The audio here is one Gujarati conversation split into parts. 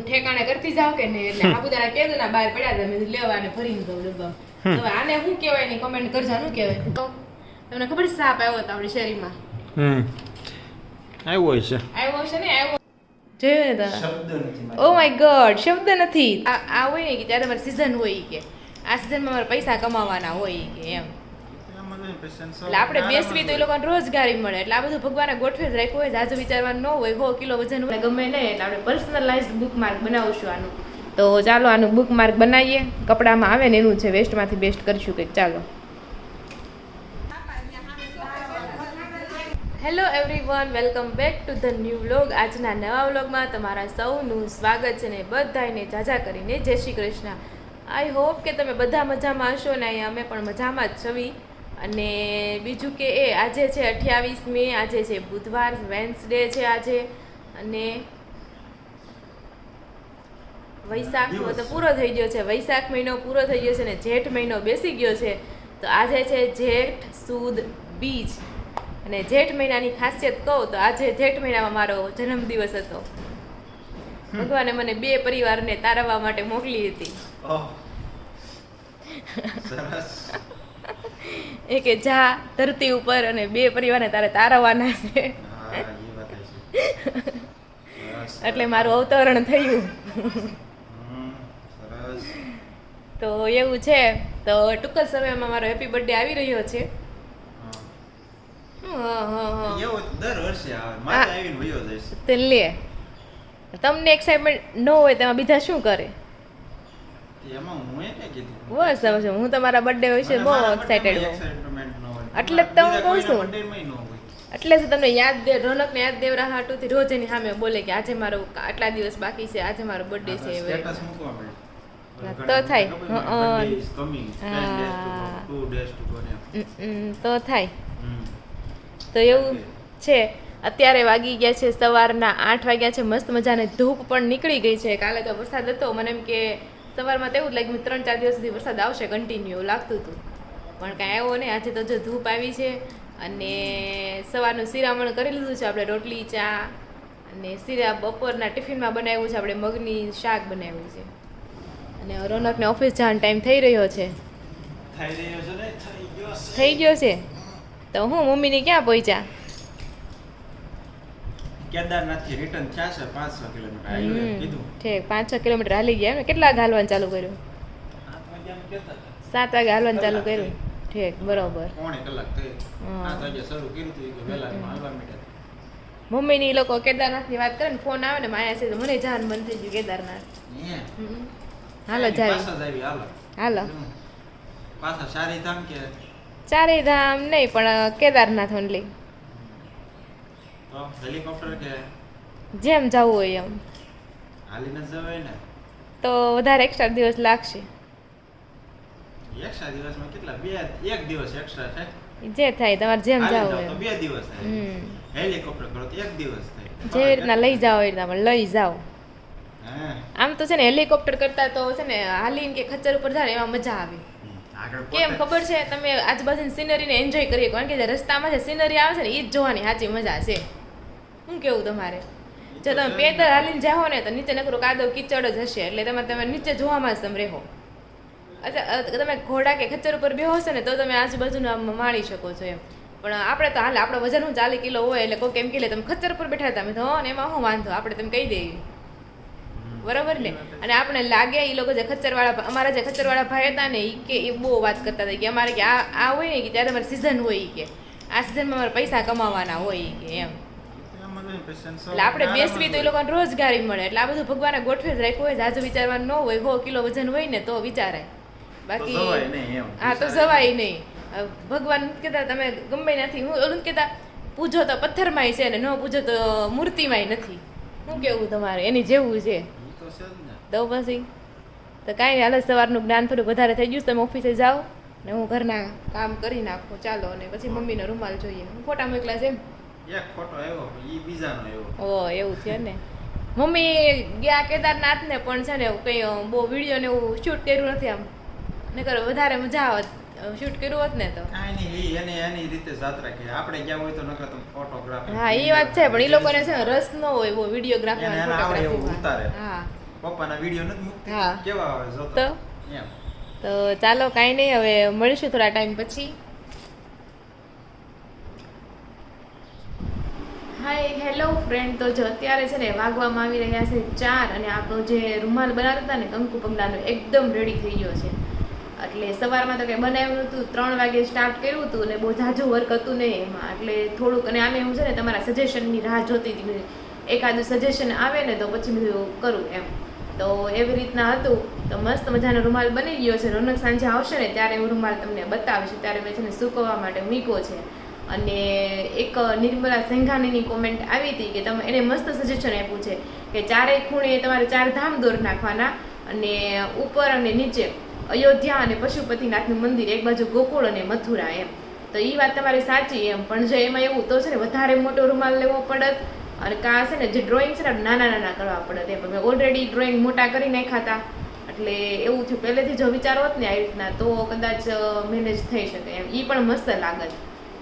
ઠેકાણે કરતી જાવ કે નહીં એટલે સાબુદાણા કેદું ના બહાર પડ્યા હતા મેં લેવા અને ભરીને દઉં ડબ્બા. હવે આને શું કહેવાય ની કમેન્ટ કરજો શું કહેવાય. તો તમને ખબર છે સાપ આવ્યો હતો આપણી શેરીમાં? આવ્યો છે ને આવ્યો જોયું ને તમે? ઓ માય ગોડ, શબ્દ નથી. આ હોય ને કે ત્યારે મારી સીઝન હોય કે આ સીઝનમાં મારે પૈસા કમાવાના હોય કે એમ. એટલે આપણે બેસવી તો એ લોકોને રોજગારી મળે એટલે આ બધું ભગવાને ગોઠવી જ રાખ્યું હોય. જાજુ વિચારવાનું ન હોય. 100 કિલો વજન હોય ગમે નહીં એટલે આપણે પર્સનલાઇઝડ બુકમાર્ક બનાવશું આનું. તો ચાલો આનું બુકમાર્ક બનાવીએ. કપડામાં આવે ને એનું છે, વેસ્ટમાંથી બેસ્ટ કરીશું કંઈક. ચાલો. Hello everyone, welcome back to the new vlog. આજના નવા વ્લોગમાં તમારા સૌનું સ્વાગત છે ને બધાને જાજા કરીને જય શ્રી કૃષ્ણ. આઈ હોપ કે તમે બધા મજામાં હશો ને અહીંયા અમે પણ મજામાં જ છવી. અને બીજું કે આજે છે 28 મે, આજે છે બુધવાર, વેન્સડે છે આજે. અને વૈશાખ તો પૂરો થઈ ગયો છે, વૈશાખ મહિનો પૂરો થઈ ગયો છે ને જેઠ મહિનો બેસી ગયો છે. તો આજે છે જેઠ સુદ બીજ. અને જેઠ મહિનાની ખાસિયત કહું તો આજે જેઠ મહિનામાં મારો જન્મદિવસ હતો. ભગવાને મને 2 પરિવારને તારવવા માટે મોકલી હતી. એ કે જા ધરતી ઉપર અને 2 પરિવારને તારે તારવવાના છે. એટલે મારું અવતરણ થયું. તો એવું છે. તો ટૂંક જ સમયમાં મારો હેપી બર્થડે આવી રહ્યો છે. તમને એક્સાઇટમેન્ટ ન હોય તેમાં બીજા શું કરે? બસ હું તમારા બર્થડે વિશે બહુ એક્સાઇટેડ હોઉં એટલે જ તો હું કહું છું. એટલે જ તમને રોનકને યાદ દેવરા હાટુથી રોજ એની સામે બોલે કે આજે મારો આટલા દિવસ બાકી છે, આજે મારો બર્થડે છે. તો થાય તો થાય. તો એવું છે. અત્યારે વાગી ગયા છે સવારના 8 વાગ્યા છે. મસ્ત મજાની ધૂપ પણ નીકળી ગઈ છે. કાલે તો વરસાદ હતો, મને એમ કે સવારમાં તો એવું જ લાગ્યું 3-4 દિવસ સુધી વરસાદ આવશે કન્ટિન્યુ એવું લાગતું હતું, પણ કાંઈ આવ્યો નહીં. આજે તો જો ધૂપ આવી છે. અને સવારનું શિરામણ કરી લીધું છે આપણે, રોટલી ચા અને શીરા બપોરના ટિફિનમાં બનાવ્યું છે આપણે, મગની શાક બનાવ્યું છે. અને રોનકને ઓફિસ જવાનો ટાઈમ થઈ રહ્યો છે. થઈ ગયો છે. તો હું મમ્મીની ક્યાં પહોંચ્યા? કેદારનાથથી રિટર્ન થયા છે 5-6 કિલોમીટર હાલ્યું કીધું. ઠીક 5-6 કિલોમીટર હાલી ગયા એમ. કેટલા હાલવાનું ચાલુ કર્યું? 7 વાગે હાલવાનું ચાલુ કર્યું. ઠીક બરોબર. પોણી કલાક થઈ. 7 વાગે શરૂ કર્યું હતું કે વેલામાં હાલવા માંડ્યા. મમ્મીની લોકો કેદારનાથની વાત કરે ને ફોન આવે ને માયા છે તો મને જાન મન થઈ ગયું કેદારનાથ. હાલો જાય. હાલો પાછા સારી ધામ કે ચારેય ધામ નહીં પણ કેદારનાથ ઓનલી. હેલિકોપ્ટર કે જેમ જવું હોય એમ. હાલીને જવાય ને તો વધારે એક્સ્ટ્રા દિવસ લાગશે. એક્સ્ટ્રા દિવસમાં કેટલા? 1 દિવસ એક્સ્ટ્રા થાય. જે થાય તમારે જેમ જાવ તો 2 દિવસ થાય. હેલિકોપ્ટર કરો તો 1 દિવસ થાય. જેવી રીતના લઈ જાવ એ રીતના લઈ જાવ. આમ તો છે ને હેલિકોપ્ટર કરતા તો છે ને હાલીને કે ખચ્ચર ઉપર જાય એમાં મજા આવે. કેમ ખબર છે? તમે આજુબાજુની સિનરીને એન્જોય કરીએ. કારણ કે જે રસ્તામાં જે સિનરી આવે છે ને એ જ જોવાની સાચી મજા છે. શું કેવું તમારે? જો તમે પેદલ હાલીને જાઓ ને તો નીચે નકરો કાદવ કીચડ જ હશે એટલે તમે નીચે જોવામાં જ તમે રહો. અચ્છા તમે ઘોડા કે ખચ્ચર ઉપર બેહો છો ને તો તમે આજુબાજુને માણી શકો છો એમ. પણ આપણે તો હાલે આપણો વજન 40 કિલો હોય એટલે કોઈ કેમ કે તમે ખચ્ચર ઉપર બેઠા હતા તો ને એમાં શું વાંધો? આપણે તમે કહી દઈએ બરાબર ને. અને આપણે લાગે એ લોકો જે ખચ્ચરવાળા અમારા જે ખચ્ચરવાળા ભાઈ હતા ને એ બહુ વાત કરતા હતા કે અમારે કે આ હોય ને કે ત્યારે અમારી સિઝન હોય કે આ સિઝનમાં અમારે પૈસા કમાવાના હોય કે એમ. એટલે આપણે બેસવી તો એ લોકોને રોજગારી મળે એટલે આ બધું ભગવાને ગોઠવી જ રાખ્યું હોય. જાજુ વિચારવાનું ન હોય. 100 કિલો વજન હોય ને તો વિચારાય, બાકી હા તો જવાય નહીં. ભગવાન કહેતા તમે ગમે નથી. હું ઓલું કહેતા પૂજો તો પથ્થરમાંય છે ને ન પૂજો તો મૂર્તિમાંય નથી. શું કેવું તમારે? એની જેવું છે. તો પછી તો કાંઈ નહીં. હાલ સવારનું જ્ઞાન થોડું વધારે થઈ ગયું. તમે ઓફિસે જાઓ ને હું ઘરના કામ કરી નાખું. ચાલો. અને પછી મમ્મીનો રૂમાલ જોઈએ. હું ફોટા મોકલા છે એમ. એક ફોટો આવ્યો ઈ બીજાનો આવ્યો. ઓ એવું છે ને. મમ્મી ગયા કેદારનાથ ને પણ છે ને કઈ બહુ વિડીયો ને એવું શૂટ કર્યું નથી. આમ નકર વધારે મજા આવત શૂટ કર્યું હોત ને તો. કાંઈ નહીં, એની રીતે જાત્રા કે આપણે ગયા હોય તો નકર તમે ફોટોગ્રાફી. હા એ વાત છે પણ એ લોકોને છે ને રસ ન હોય બહુ વિડીયોગ્રાફી ઉતારે. હા પપ્પાના વિડિયો નથી મૂકતી હા. કેવા આવે જો તો એમ તો ચાલો કાંઈ નહીં, હવે મળીશું થોડા ટાઈમ પછી. હાય હેલો ફ્રેન્ડ, તો જો અત્યારે છે ને વાગવામાં આવી રહ્યા છે 4 અને આપણો જે રૂમાલ બનાવતા હતા ને કંકુ પગલાનો એકદમ રેડી થઈ ગયો છે. એટલે સવારમાં તો કંઈ બનાવ્યું નહોતું, 3 વાગે સ્ટાર્ટ કર્યું હતું અને બહુ ઝાઝું વર્ક હતું નહીં એમાં, એટલે થોડુંક. અને આમે હું છે ને તમારા સજેશનની રાહ જોતી હતી, એકાદું સજેશન આવે ને તો પછી બધું કરું એમ. તો એવી રીતના હતું. તો મસ્ત મજાનો રૂમાલ બની ગયો છે. રોનક સાંજે આવશે ને ત્યારે હું રૂમાલ તમને બતાવીશ. ત્યારે મેં છે ને સૂકવવા માટે મૂક્યો છે. અને એક નિર્મલા સંઘાણીની કોમેન્ટ આવી હતી કે તમે એને મસ્ત સજેશન આપ્યું છે કે ચારેય ખૂણે તમારે 4 ધામ દોર નાખવાના, અને ઉપર અને નીચે અયોધ્યા અને પશુપતિનાથનું મંદિર, એક બાજુ ગોકુળ અને મથુરા એમ. તો એ વાત તમારી સાચી એમ, પણ જો એમાં એવું તો છે ને વધારે મોટો રૂમાલ લેવો પડત, અને કાં છે ને જે ડ્રોઈંગ છે ને નાના નાના કરવા પડે એમ. મેં ઓલરેડી ડ્રોઈંગ મોટા કરી નાખ્યા હતા, એટલે એવું થયું. પહેલેથી જો વિચારો હોત ને આવી રીતના તો કદાચ મેનેજ થઈ શકે એમ. એ પણ મસ્ત લાગત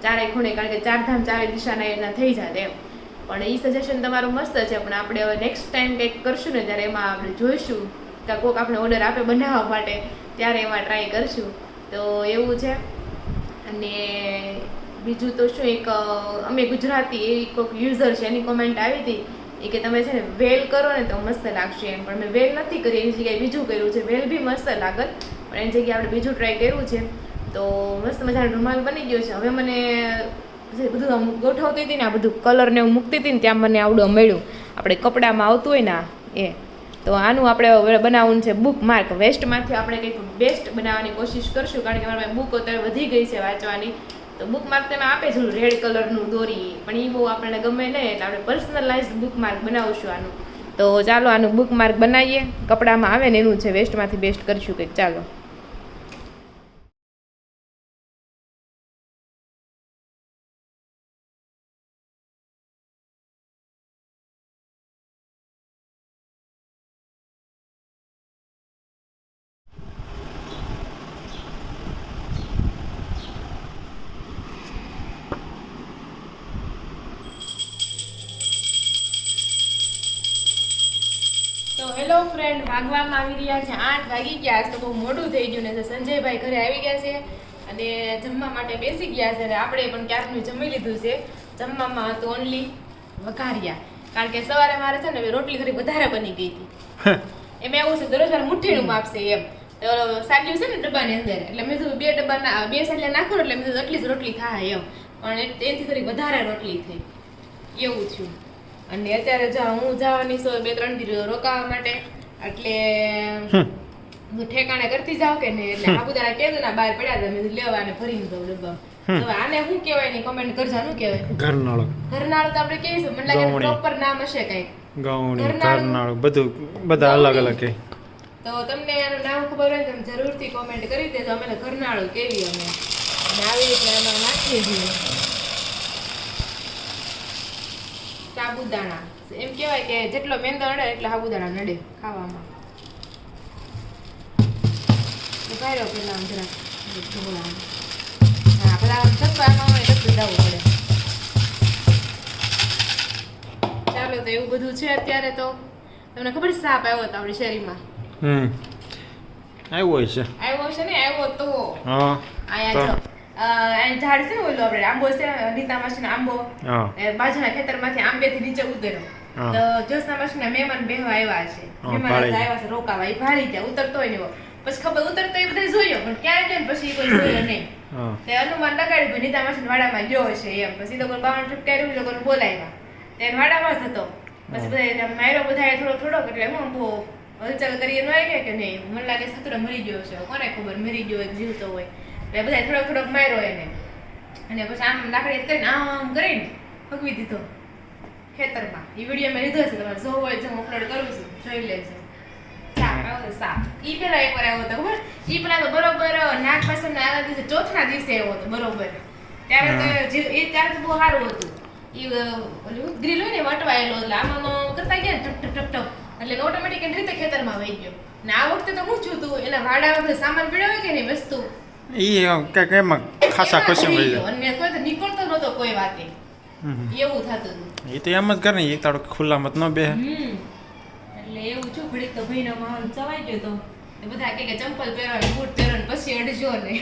ચારેય ખૂણે, કારણ કે 4 ધામ 4 દિશાના એના થઈ જાય એમ. પણ એ સજેશન તમારું મસ્ત છે, પણ આપણે હવે નેક્સ્ટ ટાઈમ કંઈક કરશું ને ત્યારે એમાં આપણે જોઈશું કે કોઈક આપણે ઓર્ડર આપે બનાવવા માટે, ત્યારે એમાં ટ્રાય કરશું. તો એવું છે. અને બીજું તો શું, એક અમે ગુજરાતી એવી કોઈક યુઝર છે એની કોમેન્ટ આવી હતી એ કે તમે છે ને વેલ કરો ને તો મસ્ત લાગશે એમ. પણ મેં વેલ નથી કરી, એની જગ્યાએ બીજું કર્યું છે. વેલ બી મસ્ત લાગત, પણ એની જગ્યાએ આપણે બીજું ટ્રાય કર્યું છે. તો મસ્ત મજાનો રૂમાલ બની ગયો છે. હવે મને જે બધું આમ ગોઠવતી હતી ને, આ બધું કલર ને એવું મૂકતી હતી ને, ત્યાં મને આવડું મળ્યું આપણે કપડામાં આવતું હોય ને એ. તો આનું આપણે બનાવવાનું છે બુક માર્ક. વેસ્ટમાંથી આપણે કંઈક બેસ્ટ બનાવવાની કોશિશ કરશું, કારણ કે મારી બુક અત્યારે વધી ગઈ છે વાંચવાની. તો બુક માર્ક તમે આપે છે રેડ કલરનું દોરી, પણ એ બહુ આપણને ગમે નહીં, એટલે આપણે પર્સનલાઇઝડ બુક માર્ક બનાવશું આનું. તો ચાલો આનું બુક માર્ક બનાવીએ. કપડામાં આવે ને એનું છે, વેસ્ટમાંથી બેસ્ટ કરીશું કંઈક. ચાલો. તો હેલો ફ્રેન્ડ, વાગવામાં આવી રહ્યા છે 8 વાગી ગયા. આજ તો બહુ મોડું થઈ ગયું ને. સંજયભાઈ ઘરે આવી ગયા છે અને જમવા માટે બેસી ગયા છે. અને આપણે પણ ક્યારનું જમી લીધું છે. જમવામાં હતું ઓનલી વઘારિયા, કારણ કે સવારે મારે છે ને રોટલી ઘણી વધારે બની ગઈ હતી. એમાં એવું છે દરરોજ મારે મુઠ્ઠીનું માપ છે એમ. તો સાલ્યું છે ને ડબ્બાની અંદર, એટલે મેં કીધું 2 ડબ્બા 2 સાલ્યા નાખો એટલે મેં કીધું એટલી જ રોટલી થાય એમ. પણ એનાથી થોડી વધારે રોટલી થઈ, એવું થયું. અને અત્યારે હું જવાની છું 2-3 દી રોકાવા માટે, એટલે હું ઠેકાણે કરતી જાવ કે નહીં. એટલે સાબુદાણા કેદું ના બહાર પડ્યા હતા, મેં લેવા અને ભરીને દઉં ડબ્બા. હવે આને શું કહેવાય ને કમેન્ટ કરજો. શું કહેવાય? ઘરનાળો. ઘરનાળું તો આપણે કહીશું, મને લાગે પ્રોપર નામ હશે કંઈક. ગૌણી, ઘરનાળું, બધું બધા અલગ અલગ કે. તો તમને એનું નામ ખબર હોય તો તમે જરૂરથી કોમેન્ટ કરી દેજો. અમે ઘરનાળું કેવી અમે, અને આવી રીતે અમે નાખીએ છીએ સાબુદાણા. એમ કહેવાય કે જેટલો મેંદો નડે એટલા સાબુદાણા નડે ખાવામાં. ભાઈરો પેલા આમ જરાક ઢોળા. હા, પેલા આમ થપ્પામાં હોય તો જવું પડે. ચાલો, તો એવું બધું છે અત્યારે. તો તમને ખબર છે સાપ આવ્યો હતો આપણી શેરીમાં? આવ્યો છે. આવ્યો છે ને, આવ્યો તો હા, આયા જો ઝાડ છે ને ઓલું આપણે આંબો છે, નીતા માસીનો આંબો, બાજુના ખેતરમાંથી આંબેથી નીચે ઉતર્યો. તો જોશના માસીના મહેમાન બેહવા આવ્યા છે, મહેમાન આવ્યા છે રોકાવા. એ ભાળી ગયા, ઉતરતો હોય ને એવો. પછી ખબર ઉતરતો એ બધા જોયો, પણ ક્યાં ગયો પછી કોઈ જોયો નહીં. તે અનુમાન લગાડ્યું કે નીતા માસીના વાડામાં ગયો છે એમ. પછી લોકો બાવણ ઠપકાર્યું, લોકોને બોલાવ્યા. તે વાડામાં જ હતો. પછી બધા માર્યો બધાએ થોડો થોડો, એટલે હું બહુ હલચલ કરીએ ન આવી ગયા કે નહીં. મને લાગે સતુરા મરી ગયો છે, કોને ખબર મરી ગયો એક જીવતો હોય. એટલે બધા થોડોક થોડોક માર્યો એને, અને પછી આમ લાકડી કરીને આમ કરીને ફગવી દીધો ખેતરમાં. એ વિડીયો મેં લીધો છે, તમારે જોવો હોય તો હું અપલોડ કરું છું, જોઈ લેજો. સાપ ઈ પેલા એકવાર આવ્યો હતો ખબર. ઈ પેલા તો બરોબર નાગ પાસમના આગલા દિવસે ચોથના દિવસે આવ્યો હતો બરોબર. ત્યારે તો ત્યારે તો બહુ સારું હતું. ઈ ઓલું ગ્રીલ હોય ને વટવાયેલો, એટલે આમાં કરતા ગયા ને ટપ ટપ ટપ, એટલે ઓટોમેટિક એની રીતે ખેતરમાં વહી ગયો. ને આ વખતે તો શું થયું હતું, એના વાડામાં બધું સામાન પડ્યો હોય કે નહીં વસ્તુ, ઈ કઈક એમાં ખાસા કશું થઈ જાય, અને કોઈ તો નીકળતો નહોતો કોઈ વાતે, એવું થતું હતું. એ તો એમ જ કરે ને, એ તારો ખુલ્લામાં ન બે. એટલે એટલે એવું છું ઘડીક તો ભાઈનો માહોલ ચવાઈ ગયો તો બધા કહે કે ચંપલ પહેરવા બૂટ પહેરવા પછી અડજો ને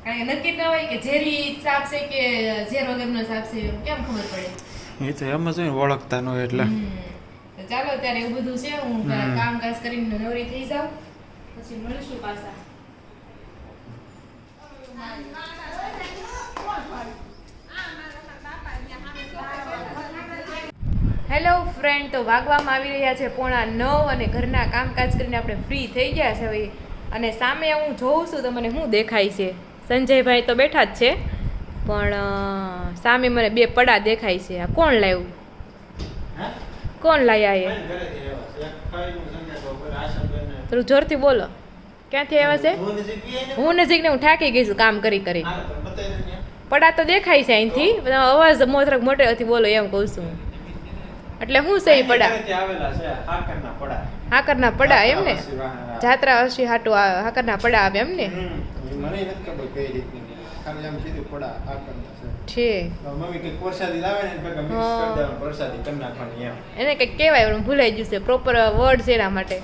કારણ કે નક્કી ન હોય કે ઝેરી સાપ છે કે ઝેર વગરનો સાપ છે કેમ ખબર પડે એ તો એમ જ હોય ને, ઓળખતા ન હોય એટલે. તો ચાલો ત્યારે એવું બધું છે હું પેલા કામકાજ કરીને નવરી થઈ જાઉં પછી મળીશું પાછા. હેલો ફ્રેન્ડ, તો વાગવામાં આવી રહ્યા છે 8:45 અને ઘરના કામકાજ કરીને આપણે ફ્રી થઈ ગયા છે હવે. અને સામે હું જોઉં છું તો મને શું દેખાય છે, સંજયભાઈ તો બેઠા જ છે પણ સામે મને 2 પડા દેખાય છે. આ કોણ લાવ્યું? કોણ લાવ્યા? થોડું જોરથી બોલો, ક્યાંથી આવ્યા છે? હું નજીક ને હું થાકી ગઈ છું કામ કરી કરી. પડા તો દેખાય છે અહીંથી, અવાજ મોતરક મોટેથી બોલો એમ કહું છું. એટલે શું છે એ પડા? હાકરના પડા એમ ને? જાત્રા હશે હાટું હાકરના પડા આવે એમ ને? છે એને કંઈક કહેવાય, ભૂલાઈ ગયું છે. પ્રોપર વર્ડ છે એના માટે,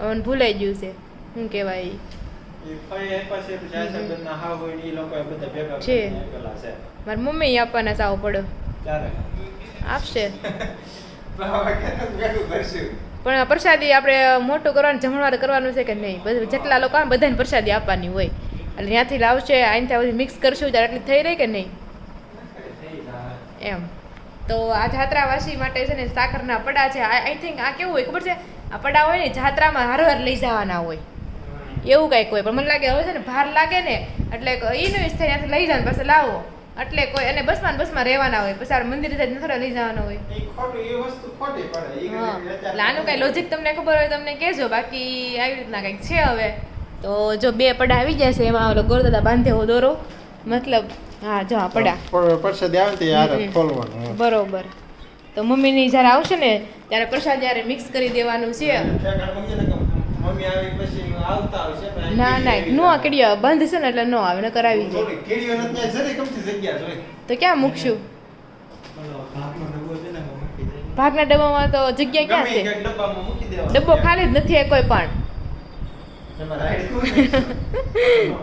મને ભૂલાઈ ગયું છે શું કહેવાય છે. મારી મમ્મી આપવાના સાવ પડો આપશે પણ પ્રસાદી આપણે મોટું કરવાનું જમણવાર કરવાનું છે કે નહીં? જેટલા લોકો આવે બધાને પ્રસાદી આપવાની હોય એટલે ત્યાંથી લાવશે, અહીંથી બધી મિક્સ કરશું ત્યારે એટલી થઈ રહી કે નહીં એમ. તો આ જાત્રાવાસી માટે છે ને સાકરના પડા છે. આઈ થિંક આ કેવું હોય ખબર છે, આ પડા હોય ને જાત્રામાં હારવાર લઈ જવાના હોય એવું કંઈક હોય. પણ મને લાગે હવે છે ને ભાર લાગે ને એટલે ઇન્વેસ્ટ થાય ત્યાંથી લઈ જવાનું પાસે લાવો એટલે કોઈ અને બસમાં રહેવાના હોય પછી મંદિર થોડા લઈ જવાના હોય. એટલે આનું કઈ લોજિક તમને ખબર હોય તમને કહેજો, બાકી આવી રીતના કંઈક છે. હવે તો જો 2 પડા આવી જાય છે, એમાં ઓલો ગોરદાદા બાંધેવો દોરો મતલબ હા જો આ પડા પ્રસાદી આવે ને યાર ખોલવાનું બરોબર. તો મમ્મીની જ્યારે આવશે ને ત્યારે પ્રસાદ જ્યારે મિક્સ કરી દેવાનું છે. ના ના નો આ કીડીઓ બંધ છે ને એટલે નો આવે, નકર આવી જાય તો ક્યાં મૂકશું? ભાગના ડબ્બામાં તો જગ્યા ક્યાં છે? ડબ્બો ખાલી જ નથી કોઈ પણ.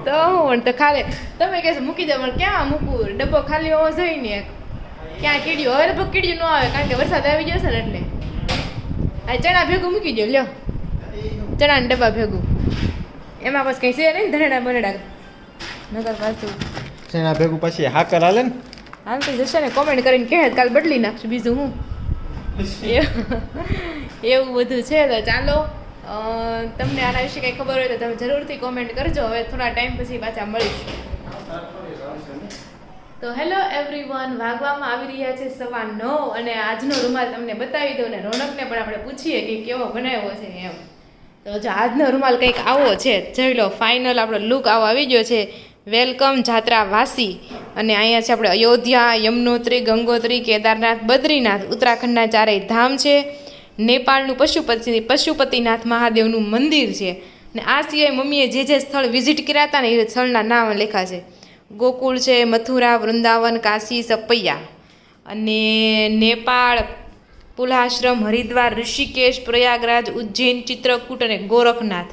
તો હું તો ખાલી તમે કહેશો મૂકી દો, પણ ક્યાં મૂકવું? ડબ્બો ખાલી હોવો જોઈએ ને. ક્યાં કીડીઓ? હવે લગભગ કીડીઓ ન આવે કારણ કે વરસાદ આવી જશે ને એટલે. આ ચણા ભેગું મૂકી દો, લ્યો ચણાના ડબ્બા ભેગું. એમાં બસ કંઈ છે નહીં ધનેડા બનેડા નગર પાછું ચણા ભેગું પછી હાકર હાલે ને હાલતી જશે ને. કોમેન્ટ કરીને કહે કાલ બદલી નાખશું બીજું હું એવું બધું છે. તો ચાલો તમને આના વિશે કંઈ ખબર હોય તો તમે જરૂરથી કોમેન્ટ કરજો. હવે થોડા ટાઈમ પછી પાછા મળીશું. તો હેલો એવરીવન, વાગવામાં આવી રહ્યા છે 9:15 અને આજનો રૂમાલ તમને બતાવી દઉં ને રોનકને પણ આપણે પૂછીએ કે કેવો બનાવ્યો છે એમ. તો જો આજનો રૂમાલ કંઈક આવો છે, જોઈ લો. ફાઇનલ આપણો લુક આવો આવી ગયો છે. વેલકમ જાત્રાવાસી. અને અહીંયા છે આપણે અયોધ્યા, યમનોત્રી, ગંગોત્રી, કેદારનાથ, બદ્રીનાથ, ઉત્તરાખંડના 4 ધામ છે. નેપાળનું પશુપતિનાથ મહાદેવનું મંદિર છે. ને આ સિવાય મમ્મીએ જે સ્થળ વિઝિટ કર્યા હતા ને એ સ્થળના નામ લખ્યા છે. ગોકુળ છે, મથુરા, વૃંદાવન, કાશી, સપૈયા. અને નેપાળ પુલાશ્રમ, હરિદ્વાર, ઋષિકેશ, પ્રયાગરાજ, ઉજ્જૈન, ચિત્રકૂટ અને ગોરખનાથ.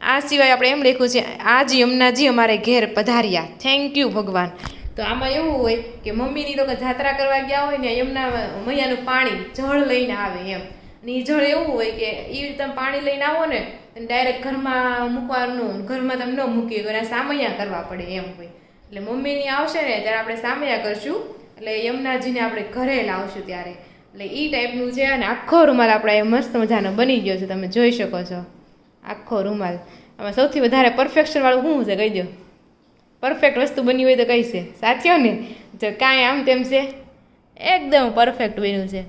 આ સિવાય આપણે એમ લખ્યું છે આજ યમુનાજી અમારે ઘેર પધાર્યા, થેન્ક યુ ભગવાન. તો આમાં એવું હોય કે મમ્મીની લોકો જાત્રા કરવા ગયા હોય ને યમુના મૈયાનું પાણી જળ લઈને આવે એમ. અને એ જળ એવું હોય કે એ તમે પાણી લઈને આવો ને ડાયરેક્ટ ઘરમાં મૂકવાનું, ઘરમાં તમે ન મૂકી અને સામૈયા કરવા પડે એમ હોય. એટલે મમ્મીની આવશે ને ત્યારે આપણે સામૈયા કરશું, એટલે યમુનાજીને આપણે ઘરે લાવશું ત્યારે. એટલે એ ટાઈપનું છે. અને આખો રૂમાલ આપણે મસ્ત મજાનો બની ગયો છે, તમે જોઈ શકો છો આખો રૂમાલ. આમાં સૌથી વધારે પરફેક્શનવાળું શું છે કહી દો? પરફેક્ટ વસ્તુ બની હોય તો કઈ છે? સાચો ને? જો કાંઈ આમ તેમ છે, એકદમ પરફેક્ટ બન્યું છે.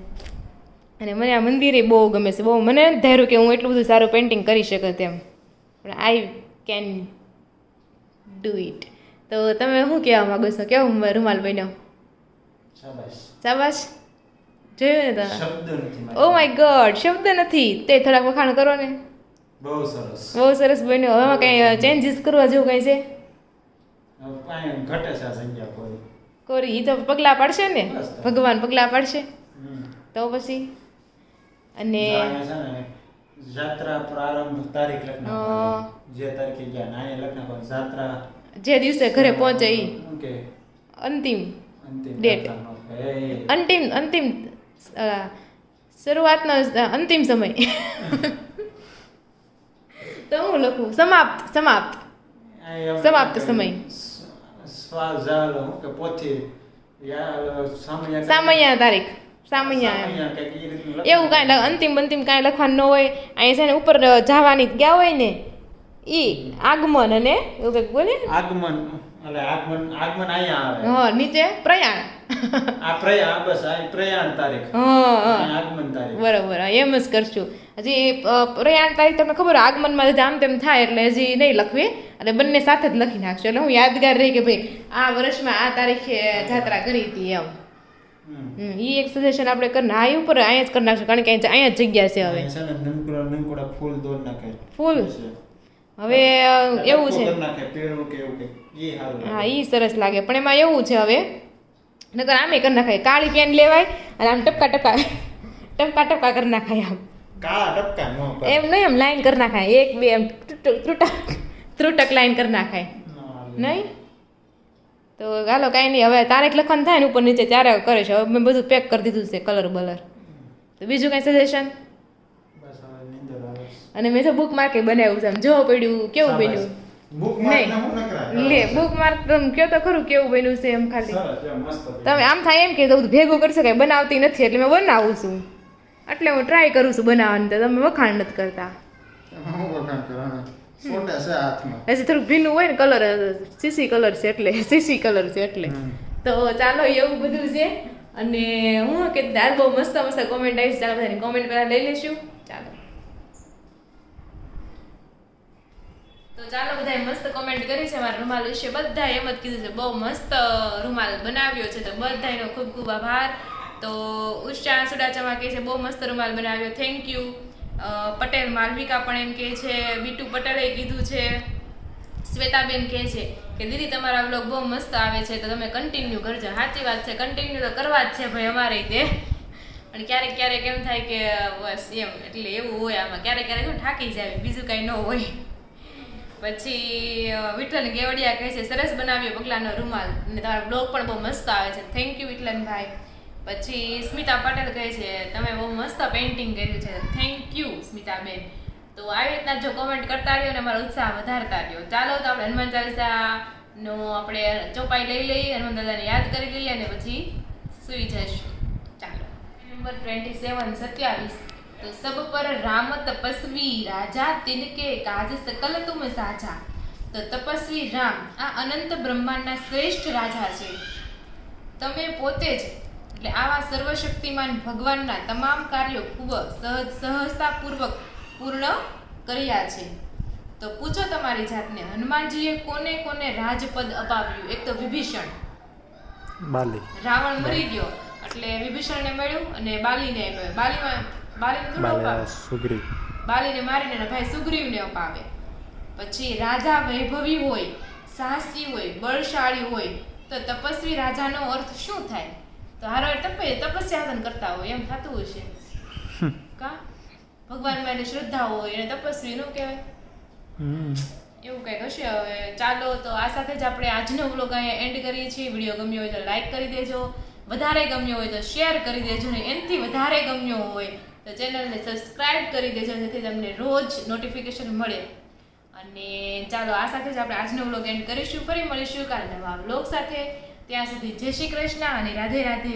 અને મને આ મંદિરે બહુ ગમે છે. બહુ મને નથી ધાર્યું કે હું એટલું બધું સારું પેઇન્ટિંગ કરી શકું તેમ, પણ આઈ કેન ડુ ઇટ. તો તમે શું કહેવા માગો છો? કેવો રૂમાલ બન્યો? શાબાશ. જોયું ને તમે? ઓ માય ગોડ, શબ્દ નથી. તે થોડાક વખાણ કરો ને. બહુ સરસ, બહુ સરસ બન્યો. હવે કંઈ ચેન્જીસ કરવા જેવું કંઈ છે? ઘટે છે આ જગ્યા કોરી ઈ તો પગલાં પાડશે ને, ભગવાન પગલાં પાડશે તો પછી. અને જાત્રા પ્રારંભ તારીખ લખ નાખવાની. જે તારીખે ગયા ના એ લખ નાખવાની. જાત્રા જે દિવસે ઘરે પહોંચે ઈ શું કે અંતિમ અંતિમ Date. જાત્રાનો. હે. અંતિમ શરૂઆતનો અંતિમ સમય તો હું લખું સમાપ્ત આ એમ સમાપ્ત કે સમય. સ્વાઝાલ હું કે પોથી સામૈયા સામૈયા તારીખ સામૈયા કંઈક ઈ રીતનું લખ એવું કાંઈ અંતિમ કાંઈ લખવાનું ન હોય. અહીંયા છે ને ઉપર જવાની ગયા હોય ને ઈ આગમન અને એવું કંઈક બોલે આગમન એટલે આગમન અહીંયા આવે. હા નીચે પ્રયાણ આ પ્રયાણ બસ આ પ્રયાણ તારીખ. હા અહીંયા આગમન તારીખ. બરાબર હા, એમ જ કરશું. હજી પ્રયાણ તારીખ તમને ખબર હોય, આગમનમાં આમ તેમ થાય એટલે હજી નહીં લખવી અને બંને સાથે જ લખી નાખશું એટલે હું યાદગાર રહી કે ભાઈ આ વર્ષમાં આ તારીખે જાત્રા કરી હતી એમ. હમ. ઈ એક સજેશન આપણે કરી આ ઉપર અહીંયા જ કરી નાખશું કારણ કે અહીંયા જ જગ્યા છે હવે. અહીંયા છે ને નંકુડા ફૂલ દોર નાખે. ફૂલ છે. હવે એવું છે દોર નાખે પેલું કે એવું કે ઈ સારું લાગે. હા ઈ સરસ લાગે પણ એમાં એવું છે હવે નકર આમે કરી નાખાય કાળી પેન લેવાય અને આમ ટપકા કરી નાખાય આમ કાળા ટપકા નો કરે. એમ નહીં એમ લાઈન કરી નાખાય એક બે એમ ત્રુટક લાઈન કરી નાખાય નહીં તો હાલો કાંઈ નહીં હવે તારીખ લખવાનું થાય ને ઉપર નીચે ત્યારે કરે છે હવે મેં બધું પેક કરી દીધું છે કલર બલર તો બીજું કાંઈ સજેશન બસ હવે નીંદર આવે. અને મેં તો બુક માર્કે બનાવ્યું છે આમ જોવા પડ્યું કેવું બન્યું બુક નહીં. માં હું નકરા. લે બુક માર્ક તમે કયો તો ખરું કેવું બન્યું છે એમ ખાલી સરસ એમ મસ્ત. તમે આમ થાય એમ કે બધું ભેગું કરી શકાય બનાવતી નથી એટલે મેં બનાવું છું એટલે હું ટ્રાય કરું છું બનાવવાની તો તમે વખાણ નથી કરતા હું વખાણ કરું. ફોટા છે હાથમાં. હજી થોડુંક ભીનું હોય ને કલર સીસી કલર છે એટલે તો ચાલો એવું બધું છે અને હું કે દાર બહુ મસ્ત કોમેન્ટ આવીશ ચાલો બધાની કોમેન્ટ પહેલાં લઈ લઈશું ચાલો તો ચાલો બધાએ મસ્ત કોમેન્ટ કરી છે મારા રૂમાલ વિશે બધા એમ જ કીધું છે બહુ મસ્ત રૂમાલ બનાવ્યો છે તો બધાનો ખૂબ ખૂબ આભાર તો ઉષા સુડાચામાં કહે છે બહુ મસ્ત રૂમાલ બનાવ્યો થેન્ક યુ પટેલ માલવિકા પણ એમ કહે છે બીટુ પટેલે કીધું છે શ્વેતાબેન કહે છે કે દીદી તમારા વ્લોગ બહુ મસ્ત આવે છે તો તમે કન્ટિન્યુ કરજો સાચી વાત છે કન્ટિન્યુ તો કરવા જ છે ભાઈ અમારે તે અને ક્યારેક એમ થાય કે બસ એમ એટલે એવું હોય આમાં ક્યારેક હું થાકી જાય બીજું કાંઈ ન હોય પછી વિઠ્ઠલ ગેવડિયા કહે છે સરસ બનાવ્યો પગલાનો રૂમાલ અને તમારો બ્લોગ પણ બહુ મસ્ત આવે છે થેન્ક યુ વિઠ્ઠલભાઈ પછી સ્મિતા પટેલ કહે છે તમે બહુ મસ્ત પેઇન્ટિંગ કર્યું છે થેન્ક યુ સ્મિતાબેન તો આવી રીતના જો કોમેન્ટ કરતા રહ્યો અને અમારો ઉત્સાહ વધારતા રહ્યો ચાલો તો આપણે હનુમાન ચાલીસાનો આપણે ચોપાઈ લઈ લઈએ હનુમાન દાદાને યાદ કરી લઈએ અને પછી સૂઈ જઈશું ચાલો નંબર 27 તો સબ પર રામ તપસ્વી રાજા તિનકે કાજ સકલ તુમ સાજા તો તપસ્વી રામ આ અનંત બ્રહ્માંડના શ્રેષ્ઠ રાજા છે તમે પોતે જ એટલે આવા સર્વશક્તિમાન ભગવાનના તમામ કાર્યો ખૂબ સહજતાપૂર્વક પૂર્ણ કર્યા છે તો પૂછો તમારી જાતને હનુમાનજીએ કોને કોને રાજપદ અપાવ્યું એક તો વિભીષણ બાલી રાવણ મરી ગયો એટલે વિભીષણને મળ્યું અને બાલીને આપ્યું બાલીને સુગ્રી બાલીને મારીને એના ભાઈ સુગ્રીવને અપાવે પછી રાજા વૈભવી હોય સાહસી હોય બળશાળી હોય તો તપસ્વી રાજાનો અર્થ શું થાય તો હારો તપસ્યા કરતા હોય એમ થતું હશે કા ભગવાનમાં એની શ્રદ્ધા હોય એને તપસ્વી નું કહેવાય એવું કંઈક હશે હવે ચાલો તો આ સાથે જ આપણે આજનો વ્લોગ અહીંયા એન્ડ કરીએ છીએ વિડીયો ગમ્યો હોય તો લાઈક કરી દેજો વધારે ગમ્યો હોય તો શેર કરી દેજો ને એનાથી વધારે ગમ્યો હોય તો ચેનલને સબસ્ક્રાઇબ કરી દેજો જેથી તમને રોજ નોટિફિકેશન મળે અને ચાલો આ સાથે જ આપણે આજનો વ્લોગ એન્ડ કરીશું ફરી મળીશું કાલે નવા વ્લોગ સાથે ત્યાં સુધી જય શ્રી કૃષ્ણ અને રાધે રાધે